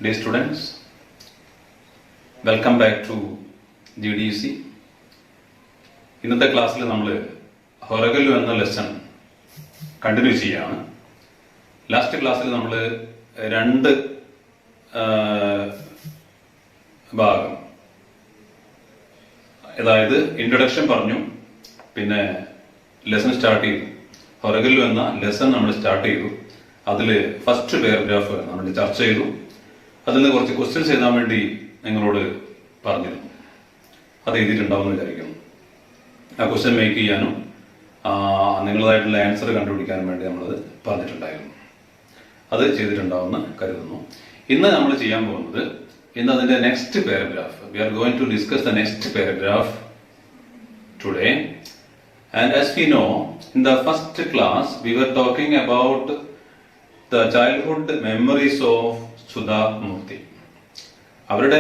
Dear students, welcome back to GDC. ഇന്നത്തെ ക്ലാസ്സിൽ നമ്മൾ ഹൊറഗല്ലു എന്ന ലെസൺ കണ്ടിന്യൂ ചെയ്യാണ്. ലാസ്റ്റ് ക്ലാസ്സിൽ നമ്മൾ രണ്ട് ഭാഗം, അതായത് ഇൻട്രൊഡക്ഷൻ പറഞ്ഞു, പിന്നെ ലെസൺ സ്റ്റാർട്ട് ചെയ്തു. ഹൊറഗല്ലു എന്ന ലെസൺ നമ്മൾ സ്റ്റാർട്ട് ചെയ്തു. അതിൽ ഫസ്റ്റ് പാരഗ്രാഫ് നമ്മൾ ചർച്ച ചെയ്തു. അതിൽ നിന്ന് കുറച്ച് ക്വസ്റ്റ്യൻസ് എഴുതാൻ വേണ്ടി നിങ്ങളോട് പറഞ്ഞിരുന്നു. അത് എഴുതിയിട്ടുണ്ടാവുമെന്ന് വിചാരിക്കുന്നു. ആ ക്വസ്റ്റ്യൻ മേക്ക് ചെയ്യാനും നിങ്ങളതായിട്ടുള്ള ആൻസർ കണ്ടുപിടിക്കാനും വേണ്ടി നമ്മളത് പറഞ്ഞിട്ടുണ്ടായിരുന്നു. അത് ചെയ്തിട്ടുണ്ടാവുമെന്ന് കരുതുന്നു. ഇന്ന് നമ്മൾ ചെയ്യാൻ പോകുന്നത്, ഇന്ന് അതിന്റെ next paragraph, we are going to discuss the next paragraph today. And as we know, in the first class we were talking about the childhood memories of Sudha Murthy. അവരുടെ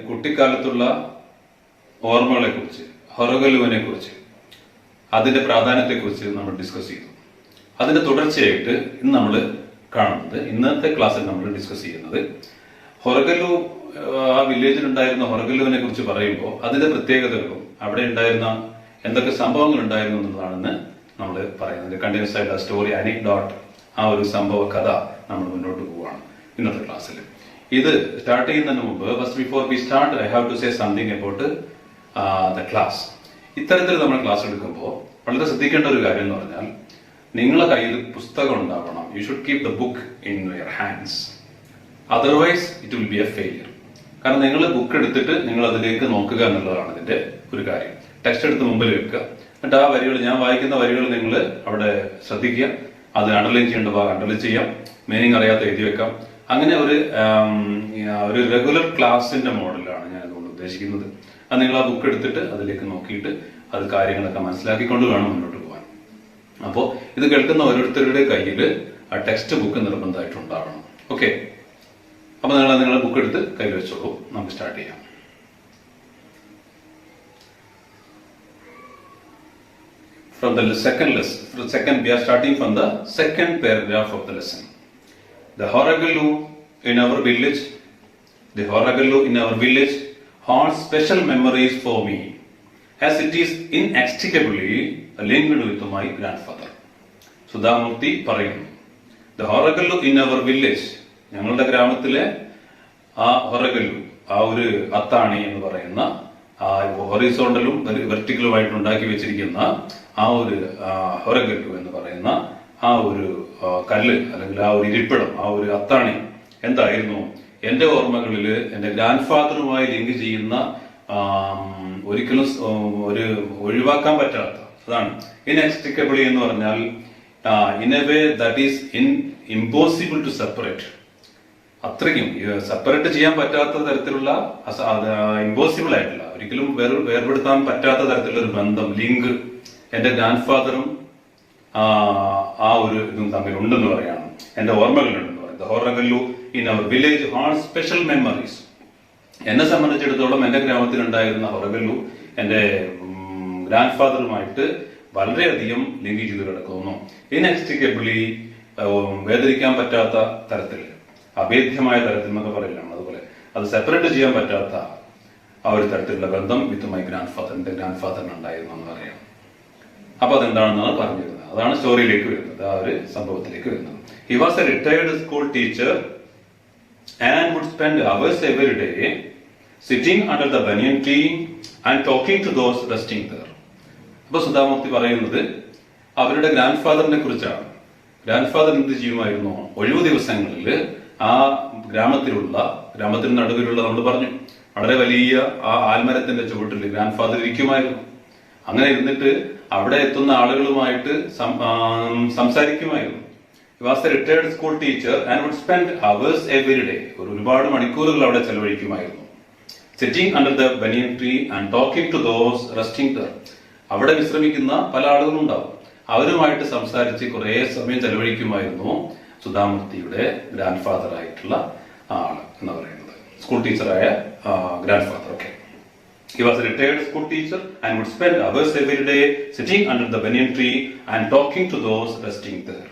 കുട്ടിക്കാലത്തുള്ള ഓർമ്മകളെ കുറിച്ച്, ഹൊറഗല്ലുവിനെ കുറിച്ച്, അതിന്റെ പ്രാധാന്യത്തെക്കുറിച്ച് നമ്മൾ ഡിസ്കസ് ചെയ്തു. അതിന്റെ തുടർച്ചയായിട്ട് ഇന്ന് നമ്മൾ കാണുന്നത്, ഇന്നത്തെ ക്ലാസ്സിൽ നമ്മൾ ഡിസ്കസ് ചെയ്യുന്നത്, ഹൊറഗല്ലു, ആ വില്ലേജിൽ ഉണ്ടായിരുന്ന ഹൊറഗല്ലുവിനെ കുറിച്ച് പറയുമ്പോൾ അതിന്റെ പ്രത്യേകതകളും അവിടെ ഉണ്ടായിരുന്ന എന്തൊക്കെ സംഭവങ്ങൾ ഉണ്ടായിരുന്നു എന്നുള്ളതാണെന്ന് നമ്മൾ പറയുന്നത്. കണ്ടിന്യൂസ് ആയിട്ട് ആ സ്റ്റോറി, അനിക്ഡോട്ട്, ആ ഒരു സംഭവ കഥ നമ്മൾ മുന്നോട്ട് പോവുകയാണ് ഇന്നത്തെ ക്ലാസ്സിൽ. ഇത് സ്റ്റാർട്ട് ചെയ്യുന്നതിന് മുമ്പ്, first before we start, I have to say something about the class. ഇത്തരത്തിൽ നമ്മൾ ക്ലാസ് എടുക്കുമ്പോൾ വളരെ ശ്രദ്ധിക്കേണ്ട ഒരു കാര്യം എന്ന് പറഞ്ഞാൽ, നിങ്ങളുടെ കയ്യിൽ പുസ്തകം ഉണ്ടാവണം. You should keep the book in your hands, otherwise it will be A failure. കാരണം നിങ്ങൾ ബുക്ക് എടുത്തിട്ട് നിങ്ങൾ അതിലേക്ക് നോക്കുക എന്നുള്ളതാണ് ഇതിന്റെ ഒരു കാര്യം. ടെക്സ്റ്റ് എടുത്ത് മുമ്പിൽ വെക്കുക, എന്നിട്ട് ആ വരികൾ, ഞാൻ വായിക്കുന്ന വരികൾ നിങ്ങൾ അവിടെ ശ്രദ്ധിക്കുക. അത് അണ്ടർലൈൻ ചെയ്യേണ്ട ഭാഗം അണ്ടർലൈൻ ചെയ്യാം, മീനിങ് അറിയാത്ത എഴുതി വെക്കാം. അങ്ങനെ ഒരു റെഗുലർ ക്ലാസിന്റെ മോഡലാണ് ഞാൻ അതുകൊണ്ട് ഉദ്ദേശിക്കുന്നത്. അത് നിങ്ങൾ ആ ബുക്ക് എടുത്തിട്ട് അതിലേക്ക് നോക്കിയിട്ട് അത് കാര്യങ്ങളൊക്കെ മനസ്സിലാക്കിക്കൊണ്ട് വേണം മുന്നോട്ട് പോകാൻ. അപ്പോൾ ഇത് കേൾക്കുന്ന ഓരോരുത്തരുടെ കയ്യിൽ ആ ടെക്സ്റ്റ് ബുക്ക് നിർബന്ധമായിട്ടുണ്ടാവണം. ഓക്കെ, അപ്പൊ നിങ്ങളുടെ ബുക്ക് എടുത്ത് കയ്യിൽ വെച്ചോളൂ. നമുക്ക് സ്റ്റാർട്ട് ചെയ്യാം. From the second lesson, we are starting from the second paragraph of the lesson. The Horagallu in our village holds special memories for me, as it is inextricably linked with my grandfather. Sudha Murty പറയുന്നു, The Horagallu in our village, ഞങ്ങളുടെ ഗ്രാമത്തിലെ ആ ഹൊറഗല്ലു, ആ ഒരു അത്താണി എന്ന് പറയുന്ന, ആ ഹൊറിസോണ്ടലും വെർട്ടിക്കലുമായിട്ട് ഉണ്ടാക്കി വെച്ചിരിക്കുന്ന ആ ഒരു ഹൊറഗല്ലു എന്ന് പറയുന്ന ആ ഒരു കല്ല്, അല്ലെങ്കിൽ ആ ഒരു ഇരിപ്പിടം, ആ ഒരു അത്താണി എന്തായിരുന്നു? എന്റെ ഓർമ്മകളിൽ എന്റെ ഗ്രാൻഡ് ഫാദറുമായി ലിങ്ക് ചെയ്യുന്ന, ഒരിക്കലും ഒരു ഒഴിവാക്കാൻ പറ്റാത്ത, അതാണ് ഇൻഎക്സ്ട്രിക്കബിളി എന്ന് പറഞ്ഞാൽ, in a way that is impossible to separate. അത്രയ്ക്കും സെപ്പറേറ്റ് ചെയ്യാൻ പറ്റാത്ത തരത്തിലുള്ള, ഇമ്പോസിബിൾ ആയിട്ടുള്ള, ഒരിക്കലും വേർപെടുത്താൻ പറ്റാത്ത തരത്തിലുള്ള ഒരു ബന്ധം, ലിങ്ക് എന്റെ ഗ്രാൻഡ് ഫാദറും ആ ഒരു ഇതും തമ്മിൽ ഉണ്ടെന്ന് പറയാണ്, എന്റെ ഓർമ്മകളുണ്ടെന്ന് പറയുന്നത്. Horagallu in our village held special memories. എന്നെ സംബന്ധിച്ചിടത്തോളം എന്റെ ഗ്രാമത്തിൽ ഉണ്ടായിരുന്ന ഹൊറഗല്ലു എന്റെ ഗ്രാൻഡ് ഫാദറുമായിട്ട് വളരെയധികം ലിങ്ക് ചെയ്ത് കിടക്കുന്നു. ഇൻഎക്സ്ട്രിക്കബിളി, വേദനിക്കാൻ പറ്റാത്ത തരത്തിൽ, അഭേദ്യമായ തരത്തിൽ എന്നൊക്കെ പറയില്ലാണ്, അതുപോലെ അത് സെപ്പറേറ്റ് ചെയ്യാൻ പറ്റാത്ത ആ ഒരു തരത്തിലുള്ള ബന്ധം വിത്ത് മൈ ഗ്രാൻഡ് ഫാദർ, എന്റെ ഗ്രാൻഡ് ഫാദറിന് ഉണ്ടായിരുന്നു എന്ന് പറയാം. അപ്പൊ അതെന്താണെന്നാണ് പറഞ്ഞിരുന്നത്. അതാണ് സ്റ്റോറിയിലേക്ക് വരുന്നത്, ആ ഒരു സംഭവത്തിലേക്ക് വരുന്നത്. He was a retired school teacher and would spend hours every day sitting under the banyan tree and talking to those resting there. അപ്പൊ സുധാമൂർത്തി പറയുന്നത് അവരുടെ ഗ്രാൻഡ് ഫാദറിനെ കുറിച്ചാണ്. ഗ്രാൻഡ് ഫാദർ എന്ത് ചെയ്യുമായിരുന്നു? ഒഴിവു ദിവസങ്ങളിൽ ആ ഗ്രാമത്തിന് നടുവിലുള്ള, നമ്മൾ പറഞ്ഞു, വളരെ വലിയ ആ ആൽമരത്തിന്റെ ചുവട്ടിൽ ഗ്രാൻഡ് ഫാദർ ഇരിക്കുമായിരുന്നു. അങ്ങനെ ഇരുന്നിട്ട് അവിടെ എത്തുന്ന ആളുകളുമായിട്ട് സംസാരിക്കുമായിരുന്നു. He was a retired school teacher and would spend hours every day. ഒരുപാട് മണിക്കൂറുകൾ അവിടെ ചെലവഴിക്കുമായിരുന്നു. Sitting under the banyan tree and talking to those resting there. അവിടെ വിശ്രമിക്കുന്ന പല ആളുകളും ഉണ്ടാവും, അവരുമായിട്ട് സംസാരിച്ച് കുറെ സമയം ചെലവഴിക്കുമായിരുന്നു സുധാമൂർത്തിയുടെ ഗ്രാൻഡ് ഫാദർ ആയിട്ടുള്ള ആള് എന്ന് പറയുന്നത്, സ്കൂൾ ടീച്ചറായ grand father. Okay, he was a retired school teacher and would spend hours every day sitting under the banyan tree and talking to those resting there.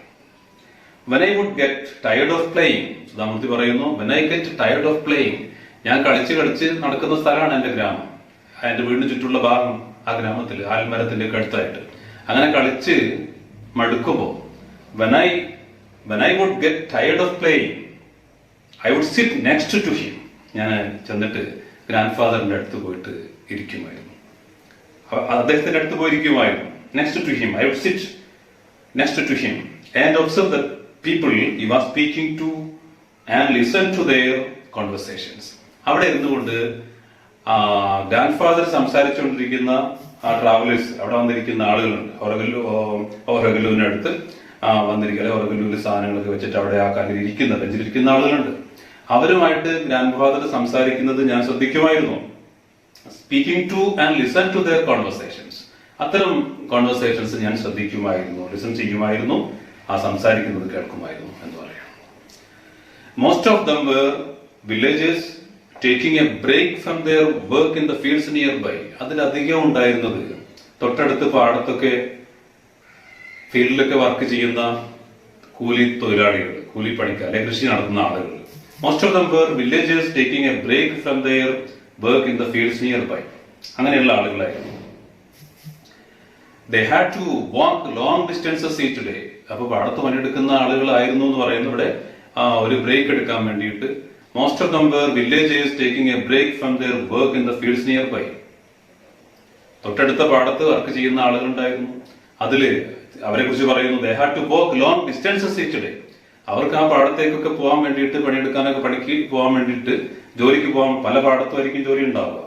When I would get tired of playing, Sudha Murthy പറയുന്നു, when I get tired of playing, ഞാൻ കളിച്ച് കളിച്ച് നടക്കുന്ന സ്ഥലമാണ് എന്റെ ഗ്രാമം, എന്റെ വീടിന് ചുറ്റുള്ള ഭാഗം ആ ഗ്രാമത്തിൽ ആൽമരത്തിന്റെ ഒക്കെ അടുത്തായിട്ട്. അങ്ങനെ കളിച്ച് മടുക്കുമ്പോ when I would get tired of playing, I would sit next to him. ഞാൻ ചെന്നിട്ട് ഗ്രാൻഡ് ഫാദറിന്റെ അടുത്ത് പോയിട്ട് ഇരിക്കുമായിരുന്നു, അദ്ദേഹത്തിന്റെ അടുത്ത് പോയിരിക്കുമായിരുന്നു. Next to him, I would sit next to him and observe the people he was speaking to and listen to their conversations. അവിടെ ഇരുന്നുകൊണ്ട് ഗ്രാൻഡ് ഫാദർ സംസാരിച്ചുകൊണ്ടിരിക്കുന്ന ആ ട്രാവലേഴ്സ്, അവിടെ വന്നിരിക്കുന്ന ആളുകളുണ്ട്. ഹൊറഗല്ലൂവിനടുത്ത് വന്നിരിക്കലെ ഹൊറഗല്ലൂരിൽ സാധനങ്ങളൊക്കെ വെച്ചിട്ട് അവിടെ ആ കാലിൽ ഇരിക്കുന്ന ബെഞ്ചിലിരിക്കുന്ന ആളുകളുണ്ട്. അവരുമായിട്ട് ഗ്രാൻഡ് ഫാദർ സംസാരിക്കുന്നത് ഞാൻ ശ്രദ്ധിക്കുമായിരുന്നു. Speaking to and listen to their conversations, അത്തരം കോൺവെർസേഷൻസ് ഞാൻ ശ്രദ്ധിക്കുമായിരുന്നു, ലിസൺ ചെയ്യുമായിരുന്നു, ആ സംസാരിക്കുന്നത് കേൾക്കുമായിരുന്നു എന്ന് പറയാം. Most of them were villagers taking a break from their work in the fields near by. അതിലധികം ഉണ്ടായിരുന്നത് തൊട്ടടുത്ത് പാടത്തൊക്കെ ഫീൽഡിലൊക്കെ വർക്ക് ചെയ്യുന്ന കൂലി തൊഴിലാളികൾ, കൂലിപ്പണിക്കാർ, അല്ലെങ്കിൽ കൃഷി നടത്തുന്ന ആളുകൾ. Most of them were villagers taking a break from their work in the fields near by. അങ്ങനെയുള്ള ആളുകളായിരുന്നു. They had to walk long distances each day. അപ്പൊ പാടത്ത് പണിയെടുക്കുന്ന ആളുകളായിരുന്നു എന്ന് പറയുന്നത് ഇവിടെ ഒരു ബ്രേക്ക് എടുക്കാൻ വേണ്ടിയിട്ട്. Most of them were villagers taking a break from their work in the fields nearby. തൊട്ടടുത്ത പാടത്ത് വർക്ക് ചെയ്യുന്ന ആളുകളുണ്ടായിരുന്നു. അതില് അവരെ കുറിച്ച് പറയുന്നു, they had to walk long distances each day. അവർക്ക് ആ പാടത്തേക്കൊക്കെ പോകാൻ വേണ്ടിയിട്ട്, പണിയെടുക്കാനൊക്കെ പണിക്ക് പോകാൻ വേണ്ടിയിട്ട്, ജോലിക്ക് പോകാൻ, പല പാടത്തുമായിരിക്കും ജോലി ഉണ്ടാവുക,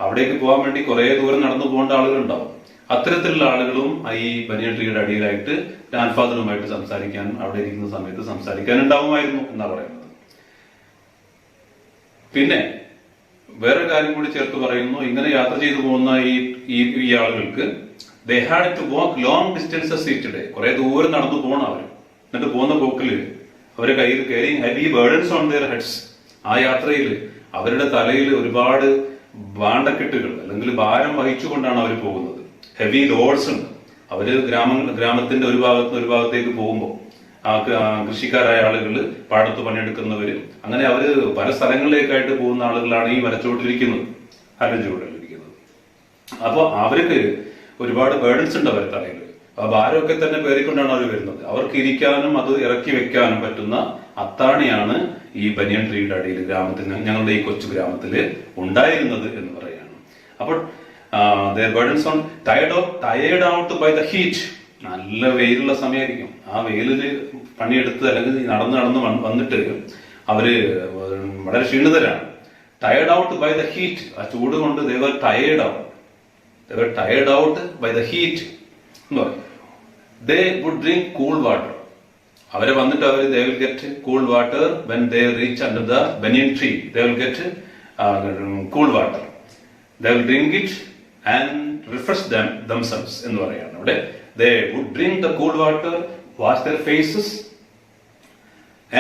അവിടേക്ക് പോകാൻ വേണ്ടി കുറെ ദൂരം നടന്നു പോകേണ്ട ആളുകളുണ്ടാവും. അത്തരത്തിലുള്ള ആളുകളും ഈ ബനിയൻ ട്രീയുടെ അടിയിലായിട്ട് ഗ്രാൻഡ് ഫാദറുമായിട്ട് സംസാരിക്കാൻ, അവിടെ ഇരിക്കുന്ന സമയത്ത് സംസാരിക്കാൻ ഉണ്ടാവുമായിരുന്നു എന്നാ പറയുന്നത്. പിന്നെ വേറെ കാര്യം കൂടി ചേർത്ത് പറയുന്നു, ഇങ്ങനെ യാത്ര ചെയ്തു പോകുന്ന ഈ ആളുകൾക്ക് they had to walk long distances each day. കുറെ ദൂരം നടന്നു പോകണം അവർ. എന്നിട്ട് പോകുന്ന പോക്കില് അവരെ കയ്യിൽ carrying heavy burdens on their heads. ആ യാത്രയിൽ അവരുടെ തലയിൽ ഒരുപാട് ഭാണ്ഡക്കെട്ടുകൾ അല്ലെങ്കിൽ ഭാരം വഹിച്ചുകൊണ്ടാണ് അവർ പോകുന്നത്. ഹെവി ലോഡ്സ് ഉണ്ട്. അവര് ഗ്രാമത്തിന്റെ ഒരു ഭാഗത്തേക്ക് പോകുമ്പോൾ ആ കൃഷിക്കാരായ ആളുകള്, പാടത്ത് പണിയെടുക്കുന്നവര്, അങ്ങനെ അവര് പല സ്ഥലങ്ങളിലേക്കായിട്ട് പോകുന്ന ആളുകളാണ് ഈ മരച്ചോട്ടിലിരിക്കുന്നത്, അരഞ്ചുവട്ടിലിരിക്കുന്നത്. അപ്പൊ അവർക്ക് ഒരുപാട് ബേർഡൻസ് ഉണ്ട് അവരുടെ തലയിൽ. ആ ഭാരമൊക്കെ തന്നെ പേറിക്കൊണ്ടാണ് അവർ വരുന്നത്. അവർക്ക് ഇരിക്കാനും അത് ഇറക്കി വെക്കാനും പറ്റുന്ന അത്താണിയാണ് ഈ ബനിയൻ ട്രീയുടെ അടിയിൽ ഞങ്ങളുടെ ഈ കൊച്ചു ഗ്രാമത്തില് ഉണ്ടായിരുന്നത് എന്ന് പറയാണ്. അപ്പോൾ their burdens on tired out by the heat. നല്ല വെയിലുള്ള സമയമായിരിക്കും. ആ വെയിലില് പണിയെടുത്ത് അല്ലെങ്കിൽ നടന്ന് വന്നിട്ട് അവര് വളരെ ക്ഷീണിതരാണ്. Tired out by the heat. ആ ചൂട് കൊണ്ട് they were tired out by the heat. They would drink cool water. അവരെ വന്നിട്ട് they will get cool water when they reach under the banyan tree. They will get cool water. They will drink it and refresh themselves എന്ന് പറയാണ് അവിടെ. They would drink the cool water, wash their faces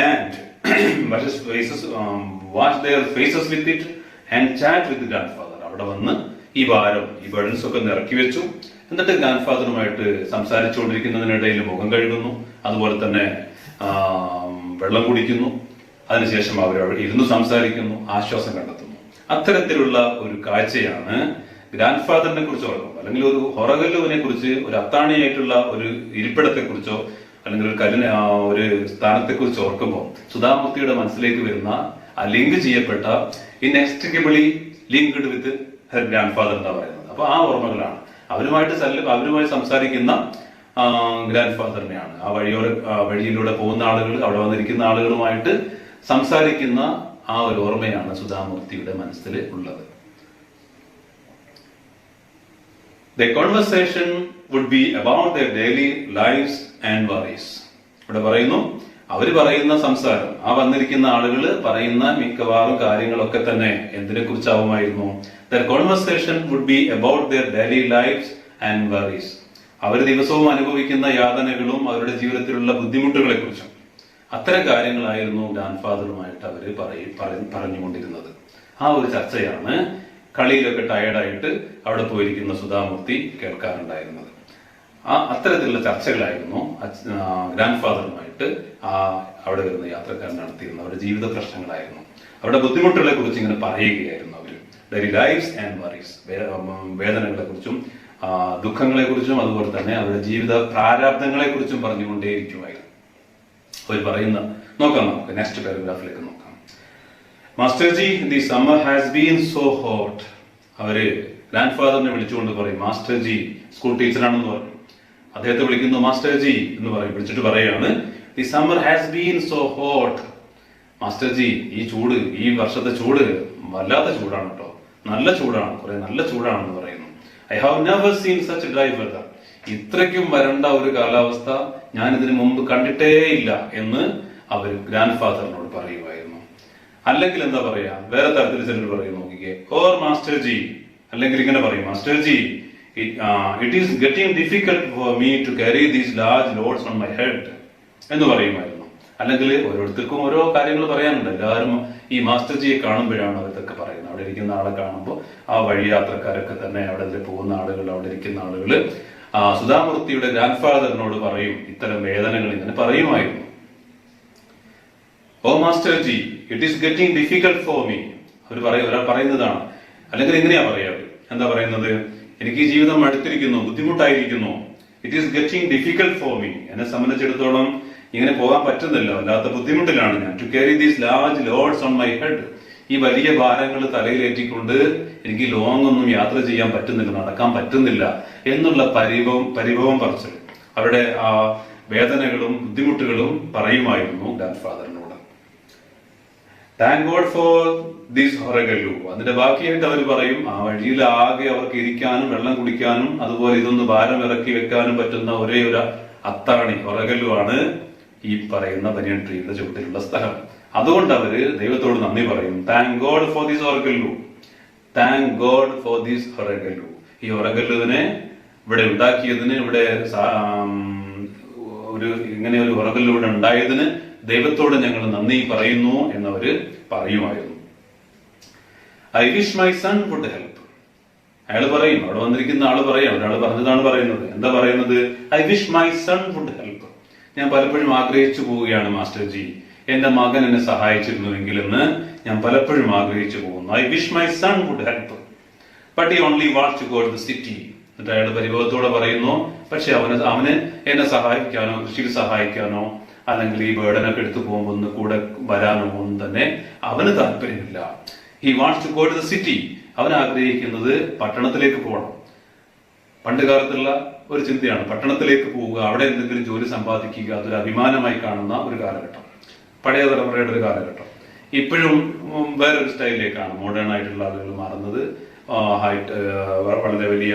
and wash their faces with it and chat with the grandfather. അവിടെ വന്ന് ഈ burdens ഒക്കെ ഇറക്കി വെച്ചു. എന്നിട്ട് ഗ്രാൻഡ് ഫാദറുമായിട്ട് സംസാരിച്ചുകൊണ്ടിരിക്കുന്നതിനിടയിൽ മുഖം കഴുകുന്നു, അതുപോലെ തന്നെ വെള്ളം കുടിക്കുന്നു. അതിനുശേഷം അവർ ഇരുന്ന് സംസാരിക്കുന്നു, ആശ്വാസം കണ്ടെത്തുന്നു. അത്തരത്തിലുള്ള ഒരു കാഴ്ചയാണ് ഗ്രാൻഡ് ഫാദറിനെ കുറിച്ച് ഓർക്കുമ്പോൾ, അല്ലെങ്കിൽ ഒരു ഹൊറഗല്ലുവിനെ കുറിച്ച്, ഒരു അത്താണിയായിട്ടുള്ള ഒരു ഇരിപ്പിടത്തെ കുറിച്ചോ അല്ലെങ്കിൽ ഒരു സ്ഥാനത്തെ കുറിച്ച് ഓർക്കുമ്പോൾ സുധാമൂർത്തിയുടെ മനസ്സിലേക്ക് വരുന്ന ആ ലിങ്ക് ചെയ്യപ്പെട്ട inextricably linked with her grand father എന്താ പറയുന്നത്. അപ്പൊ ആ ഓർമ്മകളാണ് അവരുമായി സംസാരിക്കുന്ന ഗ്രാൻഡ് ഫാദറിനെയാണ്. ആ വഴിയിലൂടെ പോകുന്ന ആളുകൾ, അവിടെ വന്നിരിക്കുന്ന ആളുകളുമായിട്ട് സംസാരിക്കുന്ന ആ ഒരു ഓർമ്മയാണ് സുധാമൂർത്തിയുടെ മനസ്സിൽ ഉള്ളത്. The conversation would be about their daily lives and worries. ഇവിടെ പറയുന്നു, അവര് പറയുന്ന സംസാരം, ആ വന്നിരിക്കുന്ന ആളുകൾ പറയുന്ന മിക്കവാറും കാര്യങ്ങളൊക്കെ തന്നെ എന്തിനെ കുറിച്ചാവുമായിരുന്നു? Their conversation would be about their daily lives and worries. അവർ ദിവസവും അനുഭവിക്കുന്ന യാതനകളും അവരുടെ ജീവിതത്തിലുള്ള ബുദ്ധിമുട്ടുകളെ കുറിച്ചും അത്തരം കാര്യങ്ങളായിരുന്നു ഗ്രാൻഡ് ഫാദറുമായിട്ട് അവര് പറഞ്ഞുകൊണ്ടിരുന്നത്. ആ ഒരു ചർച്ചയാണ് കളിയിലൊക്കെ ടയർഡായിട്ട് അവിടെ പോയിരിക്കുന്ന സുധാമൂർത്തി കേൾക്കാറുണ്ടായിരുന്നത്. അത്തരത്തിലുള്ള ചർച്ചകളായിരുന്നു ഗ്രാൻഡ് ഫാദറുമായിട്ട് അവിടെ വരുന്ന യാത്രക്കാരൻ നടത്തിയിരുന്നത്. അവരുടെ ജീവിത പ്രശ്നങ്ങളായിരുന്നു, അവരുടെ ബുദ്ധിമുട്ടുകളെ കുറിച്ച് ഇങ്ങനെ പറയുകയായിരുന്നു. അവർ ഡെയിലി ലൈഫ്സ് ആൻഡ് വറീസ്, വേദനകളെ കുറിച്ചും ദുഃഖങ്ങളെ കുറിച്ചും അതുപോലെ തന്നെ അവരുടെ ജീവിത പ്രാരാബ്ദങ്ങളെ കുറിച്ചും പറഞ്ഞുകൊണ്ടേയിരിക്കുമായിരുന്നു. അവർ പറയുന്ന നോക്കാം, നമുക്ക് നെക്സ്റ്റ് പാരഗ്രാഫിലേക്ക് നോക്കാം. Master G, the summer has been so hot. അവര് ഗ്രാൻഡ് ഫാദറിനെ വിളിച്ചുകൊണ്ട് പറയും, മാസ്റ്റർ ജി, സ്കൂൾ ടീച്ചറാണെന്ന് പറഞ്ഞു, അദ്ദേഹത്തെ വിളിക്കുന്നു മാസ്റ്റർ ജി എന്ന് പറയും. വിളിച്ചിട്ട് പറയാണ്, the summer has been so hot. Master G, ഈ ചൂട്, ഈ വർഷത്തെ ചൂട് വല്ലാത്ത ചൂടാണ് കേട്ടോ, നല്ല ചൂടാണ്, കുറെ നല്ല ചൂടാണെന്ന് പറയുന്നു. I have never seen such dry weather. ഇത്രയ്ക്കും വരണ്ട ഒരു കാലാവസ്ഥ ഞാൻ ഇതിനു മുമ്പ് കണ്ടിട്ടേ ഇല്ല എന്ന് അവർ ഗ്രാൻഡ് ഫാദറിനോട് പറയുമായിരുന്നു. അല്ലെങ്കിൽ എന്താ പറയാ, വേറെ തരത്തിൽ ചിലർ പറയും, നോക്കിക്കേ, ഓർ മാസ്റ്റർ ജി, അല്ലെങ്കിൽ ഇങ്ങനെ പറയും, master ji, it is getting difficult for me to carry these large loads on my head എന്ന് പറയുമായിരുന്നു. അല്ലെങ്കിൽ ഓരോരുത്തർക്കും ഓരോ കാര്യങ്ങൾ പറയാനുണ്ട്. എല്ലാവരും ഈ മാസ്റ്റർ ജിയെ കാണുമ്പോഴാണ് അവരിതൊക്കെ പറയുന്നത്. അവിടെ ഇരിക്കുന്ന ആളെ കാണുമ്പോൾ ആ വഴിയാത്രക്കാരൊക്കെ തന്നെ, അവിടെ പോകുന്ന ആളുകൾ, അവിടെ ഇരിക്കുന്ന ആളുകൾ സുധാമൂർത്തിയുടെ ഗ്രാൻഡ് ഫാദറിനോട് പറയും, ഇത്തരം വേദനകൾ ഇങ്ങനെ പറയുമായിരുന്നു. Oh master ji, it is getting difficult for me. ഒരാൾ പറയുന്നതാണ്. അല്ലെങ്കിൽ എങ്ങനെയാ പറയാ, എന്താ പറയുന്നത്, എനിക്ക് ഈ ജീവിതം അടുത്തിരിക്കുന്നു, ബുദ്ധിമുട്ടായിരിക്കുന്നു. It is getting difficult for me. എന്നെ സംബന്ധിച്ചിടത്തോളം ഇങ്ങനെ പോകാൻ പറ്റുന്നില്ല, വല്ലാത്ത ബുദ്ധിമുട്ടിലാണ് ഞാൻ. To carry these large loads on my head. ഈ വലിയ ഭാരങ്ങൾ തലയിലേറ്റിക്കൊണ്ട് എനിക്ക് ലോങ് ഒന്നും യാത്ര ചെയ്യാൻ പറ്റുന്നില്ല, നടക്കാൻ പറ്റുന്നില്ല എന്നുള്ള പരിഭവം പറച്ചിൽ, അവരുടെ ആ വേദനകളും ബുദ്ധിമുട്ടുകളും പറയുമായിരുന്നു ഗ്രാൻഡ് ഫാദറിനോട്. Thank God for this Horagallu. അതിന്റെ ബാക്കിയായിട്ട് അവർ പറയും, ആ വഴിയിൽ ആകെ അവർക്ക് ഇരിക്കാനും വെള്ളം കുടിക്കാനും അതുപോലെ ഇതൊന്ന് ഭാരം ഇറക്കി വെക്കാനും പറ്റുന്ന ഒരേ ഒരു അത്താണി ഹൊറഗല്ലു ആണ് ഈ പറയുന്ന ബനിയൻ ട്രീയുടെ ചുവട്ടിലുള്ള സ്ഥലം. അതുകൊണ്ട് അവര് ദൈവത്തോട് നന്ദി പറയും. Thank God for this Horagallu, thank God for this Horagallu. ഈ ഹൊറഗല്ലുവിനെ ഇവിടെ ഉണ്ടാക്കിയതിന്, ഇവിടെ ഇങ്ങനെ ഒരു ഹൊറഗല്ലു ഇവിടെ ഉണ്ടായതിന് ദൈവത്തോട് ഞങ്ങൾ നന്ദി പറയുന്നു എന്നവര് പറയുമായിരുന്നു. I wish my son would help. അയാൾ പറയും, അവിടെ വന്നിരിക്കുന്ന ആള് പറയാം, ഒരാൾ പറഞ്ഞതാണ് പറയുന്നത്. എന്താ പറയുന്നത്? I wish my son would help. ഞാൻ പലപ്പോഴും ആഗ്രഹിച്ചു പോവുകയാണ് മാസ്റ്റർ ജി, എന്റെ മകൻ എന്നെ സഹായിച്ചിരുന്നുവെങ്കിൽ എന്ന് ഞാൻ പലപ്പോഴും ആഗ്രഹിച്ചു പോകുന്നു. I wish my son would help but he only wants to go to the city. എന്നിട്ട് അയാൾ പരിഭവത്തോടെ പറയുന്നു, പക്ഷെ അവന് എന്നെ സഹായിക്കാനോ കൃഷിയിൽ സഹായിക്കാനോ അല്ലെങ്കിൽ ഈ ബേർഡനൊക്കെ എടുത്തു പോകുമ്പോൾ ഒന്ന് കൂടെ വരാനോ ഒന്നും തന്നെ അവന് താല്പര്യമില്ല. He wants to go to the city. അവൻ ആഗ്രഹിക്കുന്നത് പട്ടണത്തിലേക്ക് പോകണം. പണ്ട് കാലത്തുള്ള ഒരു ചിന്തയാണ് പട്ടണത്തിലേക്ക് പോവുക, അവിടെ എന്തെങ്കിലും ജോലി സമ്പാദിക്കുക, അതൊരു അഭിമാനമായി കാണുന്ന ഒരു കാലഘട്ടം, പഴയ തലമുറയുടെ ഒരു കാലഘട്ടം. ഇപ്പോഴും വേറൊരു സ്റ്റൈലിലേക്കാണ് മോഡേൺ ആയിട്ടുള്ള ആളുകൾ മാറുന്നത്. വളരെ വലിയ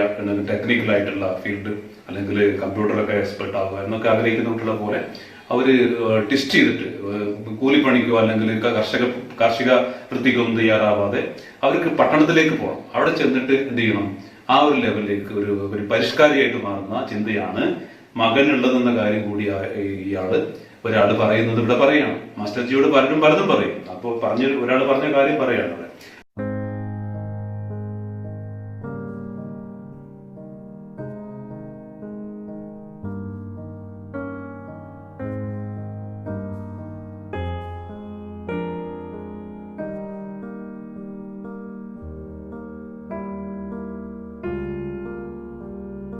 ടെക്നിക്കൽ ആയിട്ടുള്ള ഫീൽഡ് അല്ലെങ്കിൽ കമ്പ്യൂട്ടറൊക്കെ എക്സ്പെർട്ട് ആവുക എന്നൊക്കെ ആഗ്രഹിക്കുന്ന കുട്ടികളെ പോലെ അവര് ടെസ്റ്റ് ചെയ്തിട്ട് കൂലിപ്പണിക്കോ അല്ലെങ്കിൽ കാർഷിക വൃത്തിക്കൊന്നും തയ്യാറാവാതെ അവർക്ക് പട്ടണത്തിലേക്ക് പോകണം. അവിടെ ചെന്നിട്ട് എന്ത് ചെയ്യണം, ആ ഒരു ലെവലിലേക്ക് ഒരു പരിഷ്കാരിയായിട്ട് മാറുന്ന ചിന്തയാണ് മകനുള്ളതെന്ന കാര്യം കൂടി ഒരാൾ പറയുന്നത് ഇവിടെ പറയണം. മാസ്റ്റർ ജിയോട് പലരും പലതും പറയും. അപ്പോൾ ഒരാൾ പറഞ്ഞ കാര്യം പറയാണ്.